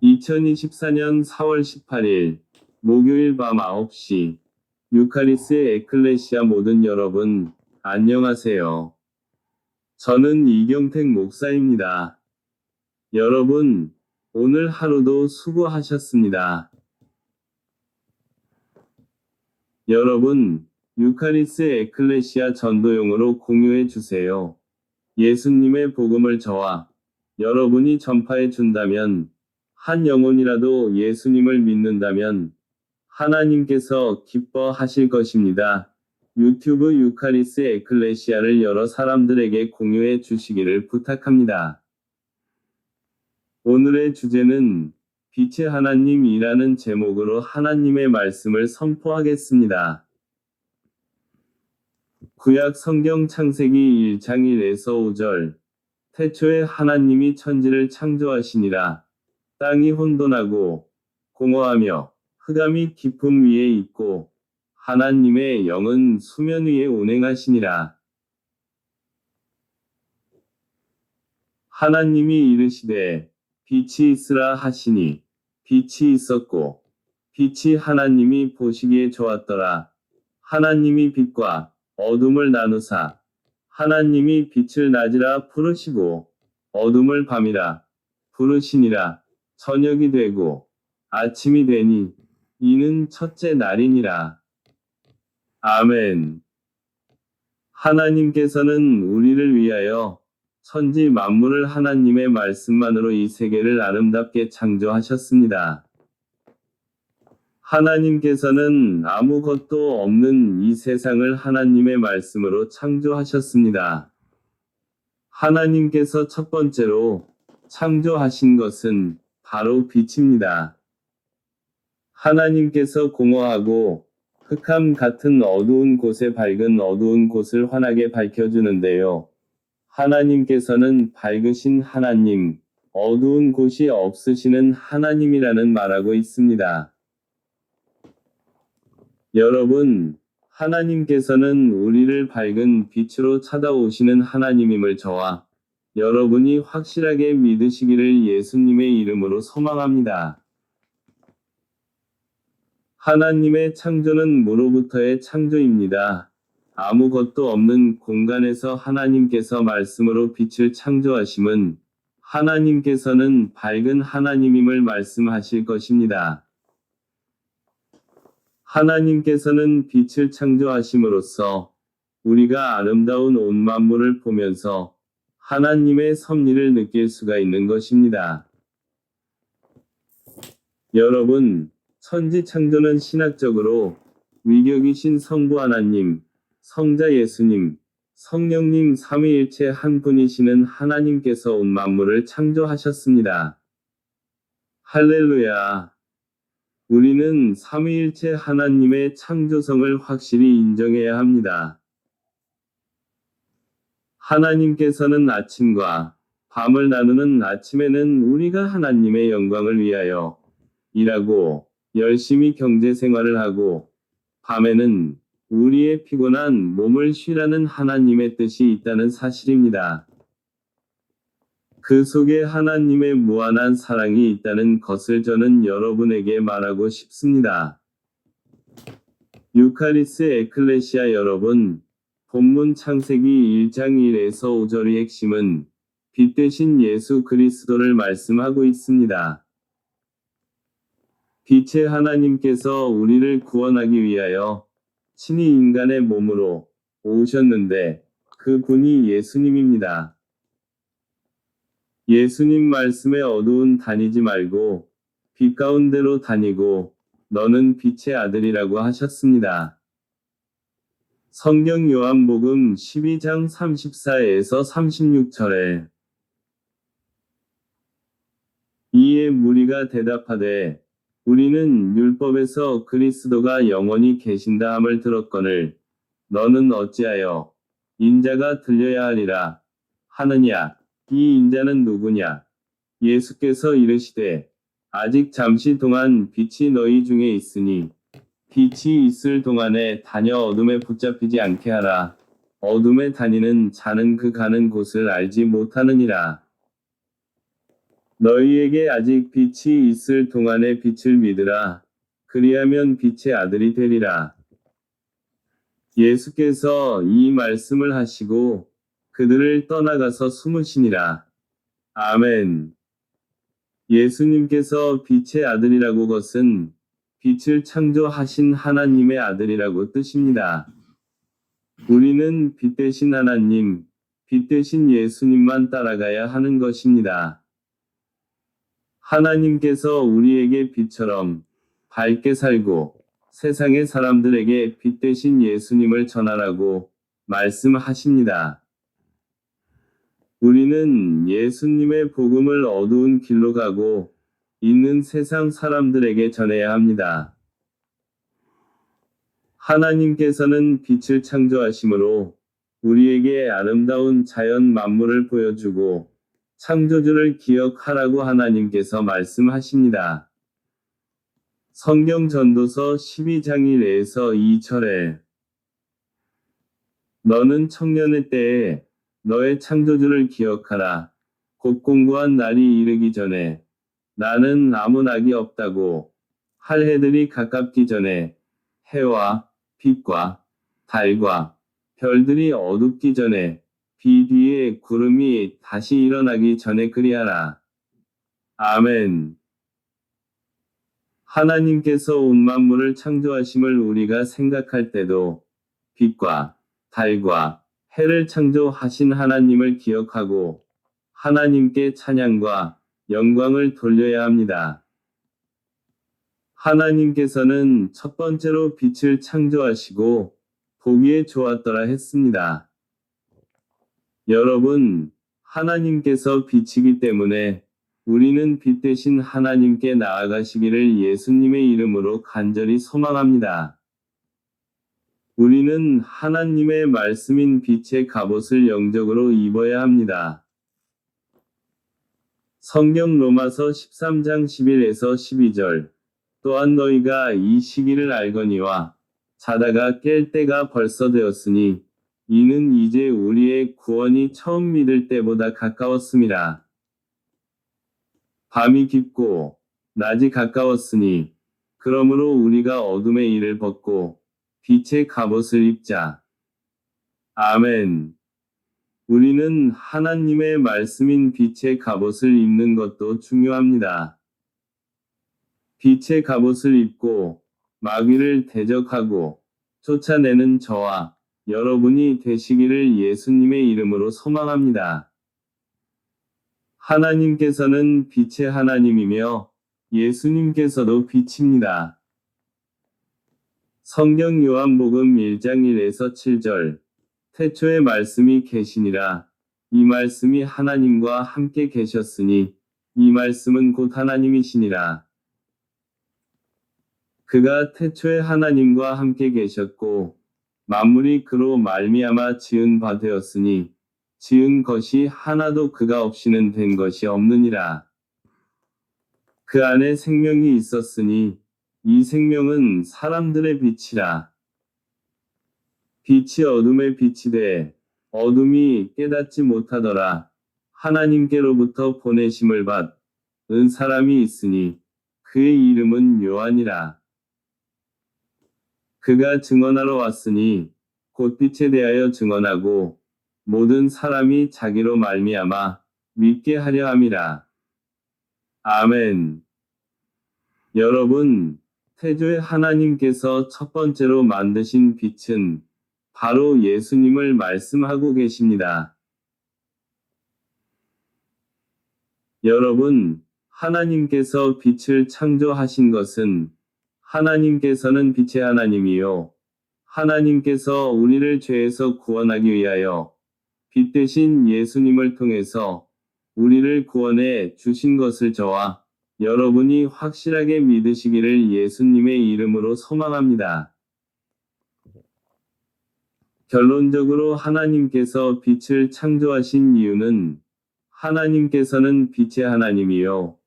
2024년 4월 18일 목요일 밤 9시 유카리스 에클레시아 모든 여러분, 안녕하세요. 저는 이경택 목사입니다. 여러분, 오늘 하루도 수고하셨습니다. 여러분, 유카리스 에클레시아 전도용으로 공유해 주세요. 예수님의 복음을 저와 여러분이 전파해 준다면, 한 영혼이라도 예수님을 믿는다면 하나님께서 기뻐하실 것입니다. 유튜브 유카리스 에클레시아를 여러 사람들에게 공유해 주시기를 부탁합니다. 오늘의 주제는 빛의 하나님이라는 제목으로 하나님의 말씀을 선포하겠습니다. 구약 성경 창세기 1장 1에서 5절. 태초에 하나님이 천지를 창조하시니라. 땅이 혼돈하고 공허하며 흑암이 깊음 위에 있고 하나님의 영은 수면 위에 운행하시니라. 하나님이 이르시되 빛이 있으라 하시니 빛이 있었고 빛이 하나님이 보시기에 좋았더라. 하나님이 빛과 어둠을 나누사 하나님이 빛을 낮이라 부르시고 어둠을 밤이라 부르시니라. 저녁이 되고 아침이 되니 이는 첫째 날이니라. 아멘. 하나님께서는 우리를 위하여 천지 만물을 하나님의 말씀만으로 이 세계를 아름답게 창조하셨습니다. 하나님께서는 아무것도 없는 이 세상을 하나님의 말씀으로 창조하셨습니다. 하나님께서 첫 번째로 창조하신 것은 바로 빛입니다. 하나님께서 공허하고 흑암 같은 어두운 곳에 밝은 어두운 곳을 환하게 밝혀주는데요. 하나님께서는 밝으신 하나님, 어두운 곳이 없으시는 하나님이라는 말하고 있습니다. 여러분, 하나님께서는 우리를 밝은 빛으로 찾아오시는 하나님임을 저와 여러분이 확실하게 믿으시기를 예수님의 이름으로 소망합니다. 하나님의 창조는 무로부터의 창조입니다. 아무것도 없는 공간에서 하나님께서 말씀으로 빛을 창조하심은 하나님께서는 밝은 하나님임을 말씀하실 것입니다. 하나님께서는 빛을 창조하심으로써 우리가 아름다운 온 만물을 보면서 하나님의 섭리를 느낄 수가 있는 것입니다. 여러분, 천지 창조는 신학적으로 위격이신 성부 하나님, 성자 예수님, 성령님 삼위일체 한 분이시는 하나님께서 온 만물을 창조하셨습니다. 할렐루야! 우리는 삼위일체 하나님의 창조성을 확실히 인정해야 합니다. 하나님께서는 아침과 밤을 나누는 아침에는 우리가 하나님의 영광을 위하여 일하고 열심히 경제 생활을 하고 밤에는 우리의 피곤한 몸을 쉬라는 하나님의 뜻이 있다는 사실입니다. 그 속에 하나님의 무한한 사랑이 있다는 것을 저는 여러분에게 말하고 싶습니다. 유카리스 에클레시아 여러분, 본문 창세기 1장 1에서 5절의 핵심은 빛 대신 예수 그리스도를 말씀하고 있습니다. 빛의 하나님께서 우리를 구원하기 위하여 친히 인간의 몸으로 오셨는데 그 분이 예수님입니다. 예수님 말씀에 어두운 다니지 말고 빛 가운데로 다니고 너는 빛의 아들이라고 하셨습니다. 성경 요한복음 12장 34에서 36절에 이에 무리가 대답하되 우리는 율법에서 그리스도가 영원히 계신다 함을 들었거늘 너는 어찌하여 인자가 들려야 하리라 하느냐. 이 인자는 누구냐? 예수께서 이르시되 아직 잠시 동안 빛이 너희 중에 있으니 빛이 있을 동안에 다녀 어둠에 붙잡히지 않게 하라. 어둠에 다니는 자는 그 가는 곳을 알지 못하느니라. 너희에게 아직 빛이 있을 동안에 빛을 믿으라. 그리하면 빛의 아들이 되리라. 예수께서 이 말씀을 하시고 그들을 떠나가서 숨으시니라. 아멘. 예수님께서 빛의 아들이라고 것은 빛을 창조하신 하나님의 아들이라고 뜻입니다. 우리는 빛 대신 하나님, 빛 대신 예수님만 따라가야 하는 것입니다. 하나님께서 우리에게 빛처럼 밝게 살고 세상의 사람들에게 빛 대신 예수님을 전하라고 말씀하십니다. 우리는 예수님의 복음을 어두운 길로 가고 있는 세상 사람들에게 전해야 합니다. 하나님께서는 빛을 창조하심으로 우리에게 아름다운 자연 만물을 보여주고 창조주를 기억하라고 하나님께서 말씀하십니다. 성경 전도서 12장 1에서 2절에 너는 청년의 때에 너의 창조주를 기억하라. 곧 공고한 날이 이르기 전에 나는 아무 낙이 없다고 할 해들이 가깝기 전에 해와 빛과 달과 별들이 어둡기 전에 비 뒤에 구름이 다시 일어나기 전에 그리하라. 아멘. 하나님께서 온 만물을 창조하심을 우리가 생각할 때도 빛과 달과 해를 창조하신 하나님을 기억하고 하나님께 찬양과 영광을 돌려야 합니다. 하나님께서는 첫 번째로 빛을 창조하시고 보기에 좋았더라 했습니다. 여러분, 하나님께서 빛이기 때문에 우리는 빛 대신 하나님께 나아가시기를 예수님의 이름으로 간절히 소망합니다. 우리는 하나님의 말씀인 빛의 갑옷을 영적으로 입어야 합니다. 성경 로마서 13장 11에서 12절 또한 너희가 이 시기를 알거니와 자다가 깰 때가 벌써 되었으니 이는 이제 우리의 구원이 처음 믿을 때보다 가까웠음이라. 밤이 깊고 낮이 가까웠으니 그러므로 우리가 어둠의 일을 벗고 빛의 갑옷을 입자. 아멘. 우리는 하나님의 말씀인 빛의 갑옷을 입는 것도 중요합니다. 빛의 갑옷을 입고 마귀를 대적하고 쫓아내는 저와 여러분이 되시기를 예수님의 이름으로 소망합니다. 하나님께서는 빛의 하나님이며 예수님께서도 빛입니다. 성경 요한복음 1장 1에서 7절 태초에 말씀이 계시니라. 이 말씀이 하나님과 함께 계셨으니 이 말씀은 곧 하나님이시니라. 그가 태초에 하나님과 함께 계셨고 만물이 그로 말미암아 지은 바 되었으니 지은 것이 하나도 그가 없이는 된 것이 없느니라. 그 안에 생명이 있었으니 이 생명은 사람들의 빛이라. 빛이 어둠에 빛이 돼 어둠이 깨닫지 못하더라. 하나님께로부터 보내심을 받은 사람이 있으니 그의 이름은 요한이라. 그가 증언하러 왔으니 곧 빛에 대하여 증언하고 모든 사람이 자기로 말미암아 믿게 하려 함이라. 아멘. 여러분, 태초에 하나님께서 첫 번째로 만드신 빛은 바로 예수님을 말씀하고 계십니다. 여러분, 하나님께서 빛을 창조하신 것은 하나님께서는 빛의 하나님이요. 하나님께서 우리를 죄에서 구원하기 위하여 빛 대신 예수님을 통해서 우리를 구원해 주신 것을 저와 여러분이 확실하게 믿으시기를 예수님의 이름으로 소망합니다. 결론적으로 하나님께서 빛을 창조하신 이유는 하나님께서는 빛의 하나님이요.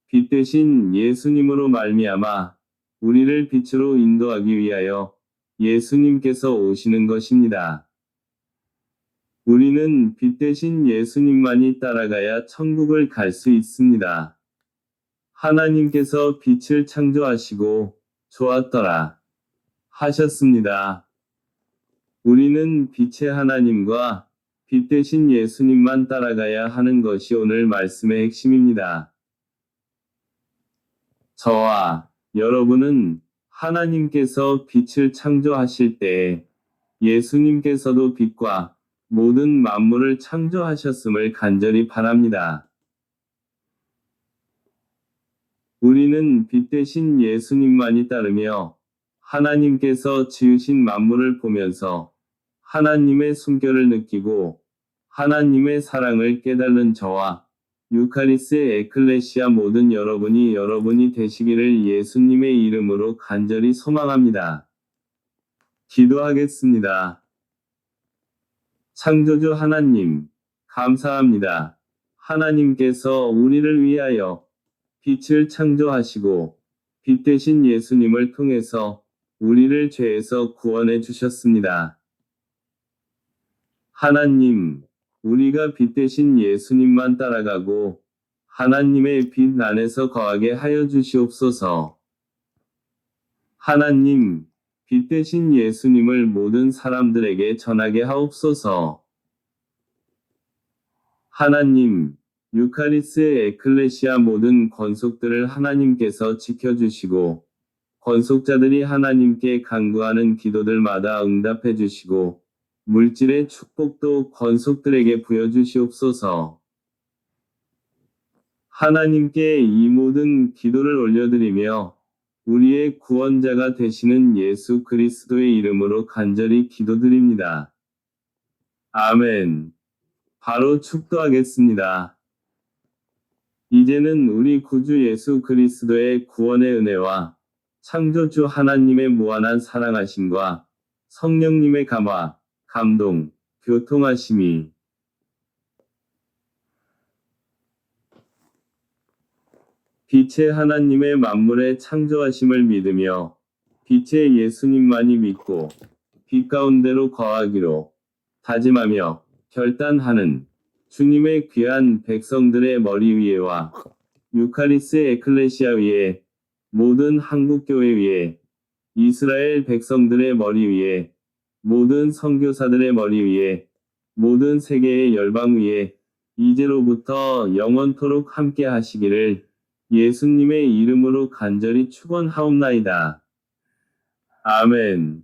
빛 대신 예수님으로 말미암아 우리를 빛으로 인도하기 위하여 예수님께서 오시는 것입니다. 우리는 빛 대신 예수님만이 따라가야 천국을 갈 수 있습니다. 하나님께서 빛을 창조하시고 좋았더라 하셨습니다. 우리는 빛의 하나님과 빛 대신 예수님만 따라가야 하는 것이 오늘 말씀의 핵심입니다. 저와 여러분은 하나님께서 빛을 창조하실 때 예수님께서도 빛과 모든 만물을 창조하셨음을 간절히 바랍니다. 우리는 빛 대신 예수님만이 따르며 하나님께서 지으신 만물을 보면서 하나님의 숨결을 느끼고 하나님의 사랑을 깨달는 저와 유카리스의 에클레시아 모든 여러분이 되시기를 예수님의 이름으로 간절히 소망합니다. 기도하겠습니다. 창조주 하나님, 감사합니다. 하나님께서 우리를 위하여 빛을 창조하시고 빛 대신 예수님을 통해서 우리를 죄에서 구원해 주셨습니다. 하나님, 우리가 빛 대신 예수님만 따라가고 하나님의 빛 안에서 거하게 하여 주시옵소서. 하나님, 빛 대신 예수님을 모든 사람들에게 전하게 하옵소서. 하나님, 유카리스의 에클레시아 모든 권속들을 하나님께서 지켜주시고 권속자들이 하나님께 간구하는 기도들마다 응답해 주시고 물질의 축복도 권속들에게 부여주시옵소서. 하나님께 이 모든 기도를 올려드리며 우리의 구원자가 되시는 예수 그리스도의 이름으로 간절히 기도드립니다. 아멘. 바로 축도하겠습니다. 이제는 우리 구주 예수 그리스도의 구원의 은혜와 창조주 하나님의 무한한 사랑하심과 성령님의 감화, 감동, 교통하심이 빛의 하나님의 만물의 창조하심을 믿으며 빛의 예수님만이 믿고 빛 가운데로 거하기로 다짐하며 결단하는 주님의 귀한 백성들의 머리 위에와 유카리스 에클레시아 위에 모든 한국교회 위에 이스라엘 백성들의 머리 위에 모든 선교사들의 머리 위에 모든 세계의 열방 위에 이제로부터 영원토록 함께 하시기를 예수님의 이름으로 간절히 축원하옵나이다. 아멘.